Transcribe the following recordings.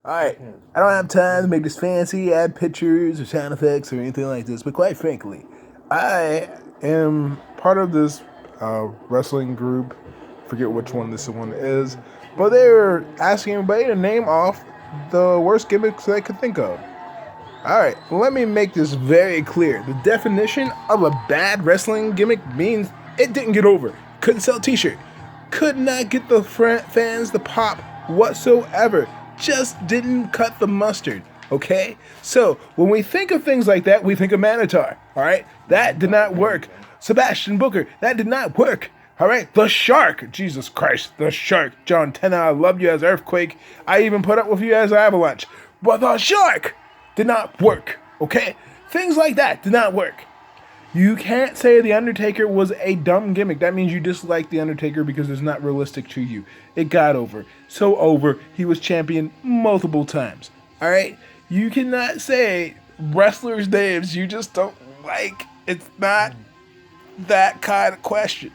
Alright, I don't have time to make this fancy, add pictures or sound effects or anything like this, but quite frankly, I am part of this wrestling group. Forget which one this one is, but they were asking everybody to name off the worst gimmicks they could think of. Alright, let me make this very clear. The definition of a bad wrestling gimmick means it didn't get over, couldn't sell a t-shirt, could not get the fans to pop whatsoever, just didn't cut the mustard, okay? So, when we think of things like that, we think of Manitar, alright? That did not work. Sebastian Booker, that did not work. Alright, the Shark, Jesus Christ, the Shark. John Tenna, I loved you as Earthquake. I even put up with you as Avalanche. But the Shark did not work, okay? Things like that did not work. You can't say The Undertaker was a dumb gimmick. That means you dislike The Undertaker because it's not realistic to you. It got over. So over, he was champion multiple times. Alright? You cannot say wrestlers' names you just don't like. It's not that kind of question.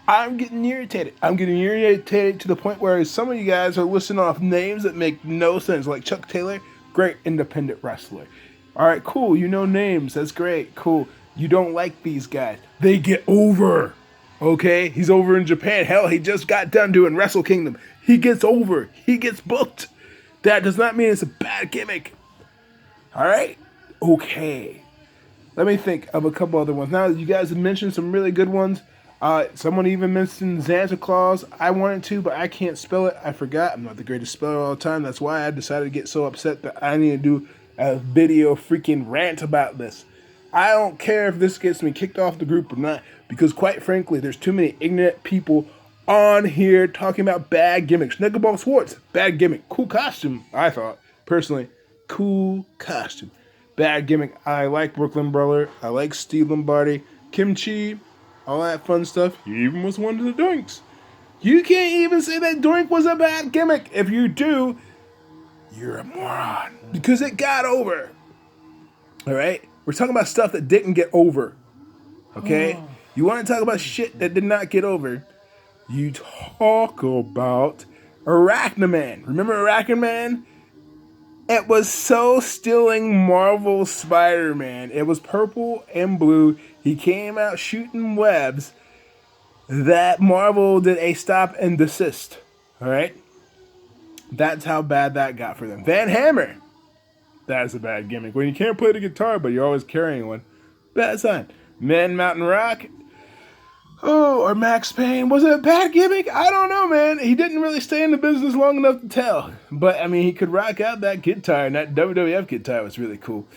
I'm getting irritated. I'm getting irritated to the point where some of you guys are listing off names that make no sense. Like Chuck Taylor, great independent wrestler. Alright, cool. You know names. That's great. Cool. You don't like these guys. They get over. Okay? He's over in Japan. Hell, he just got done doing Wrestle Kingdom. He gets over. He gets booked. That does not mean it's a bad gimmick. Alright? Okay. Let me think of a couple other ones. Now, you guys have mentioned some really good ones. Someone even mentioned Santa Claus. I wanted to, but I can't spell it. I forgot. I'm not the greatest speller all the time. That's why I decided to get so upset that I need to do a video freaking rant about this. I don't care if this gets me kicked off the group or not, because quite frankly, there's too many ignorant people on here talking about bad gimmicks. Knuckleball Swartz, bad gimmick. Cool costume, I thought. Personally, cool costume. Bad gimmick. I like Brooklyn Brawler. I like Steve Lombardi. Kimchi, all that fun stuff. He even was one of the Doinks. You can't even say that Doink was a bad gimmick. If you do, you're a moron. Because it got over. Alright? We're talking about stuff that didn't get over. Okay? You want to talk about shit that did not get over? You talk about Arachnaman. Remember Arachnaman? It was so stealing Marvel Spider-Man. It was purple and blue. He came out shooting webs that Marvel did a stop and desist. Alright? That's how bad that got for them. Van Hammer. That's a bad gimmick. When you can't play the guitar, but you're always carrying one. Bad sign. Man Mountain Rock. Oh, or Max Payne. Was it a bad gimmick? I don't know, man. He didn't really stay in the business long enough to tell. But, I mean, he could rock out that guitar, and that WWF guitar was really cool.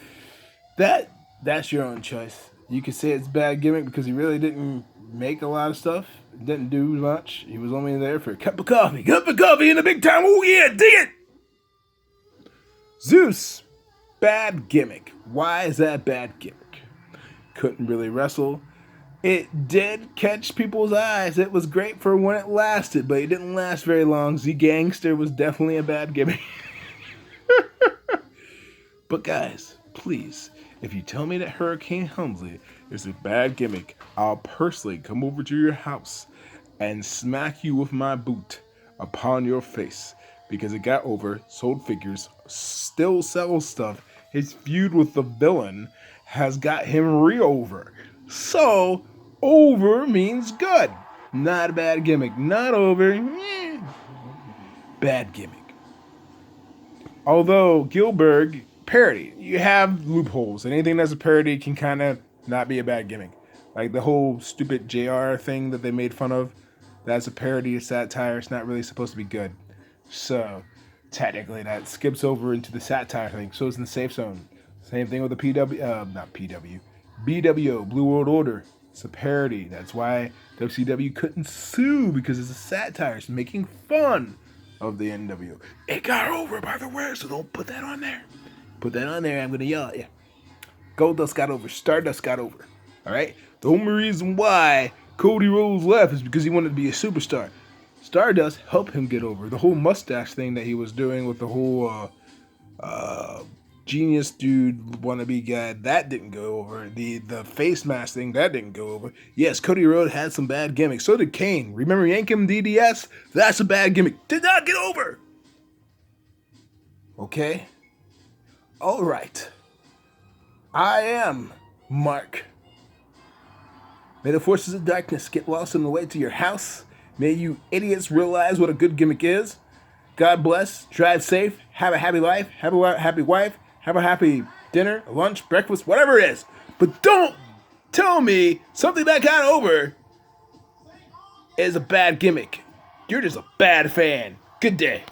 That's your own choice. You could say it's a bad gimmick because he really didn't make a lot of stuff. Didn't do much. He was only there for a cup of coffee. Cup of coffee in the big time. Oh, yeah, dig it! Zeus. Bad gimmick. Why is that bad gimmick? Couldn't really wrestle. It did catch people's eyes. It was great for when it lasted, but it didn't last very long. Z Gangster was definitely a bad gimmick. But guys, please, if you tell me that Hurricane Helmsley is a bad gimmick, I'll personally come over to your house and smack you with my boot upon your face. Because it got over, sold figures, still sells stuff. His feud with the villain has got him re-over. So, over means good. Not a bad gimmick. Not over. Bad gimmick. Although, Gilbert, parody. You have loopholes. Anything that's a parody can kind of not be a bad gimmick. Like the whole stupid JR thing that they made fun of. That's a parody, a satire. It's not really supposed to be good. So, technically, that skips over into the satire thing. So it's in the safe zone. Same thing with the BWO, Blue World Order. It's a parody. That's why WCW couldn't sue, because it's a satire. It's making fun of the NWO. It got over, by the way, so don't put that on there. Put that on there, I'm going to yell at you. Goldust got over. Stardust got over. Alright? The only reason why Cody Rhodes left is because he wanted to be a superstar. Stardust helped him get over. The whole mustache thing that he was doing with the whole genius dude wannabe guy, that didn't go over. The face mask thing, that didn't go over. Yes, Cody Rhodes had some bad gimmicks. So did Kane. Remember Yankem DDS? That's a bad gimmick. Did not get over. Okay? All right. I am Mark. May the forces of darkness get lost on the way to your house. May you idiots realize what a good gimmick is. God bless. Drive safe. Have a happy life. Have a happy wife. Have a happy dinner, lunch, breakfast, whatever it is. But don't tell me something that got over is a bad gimmick. You're just a bad fan. Good day.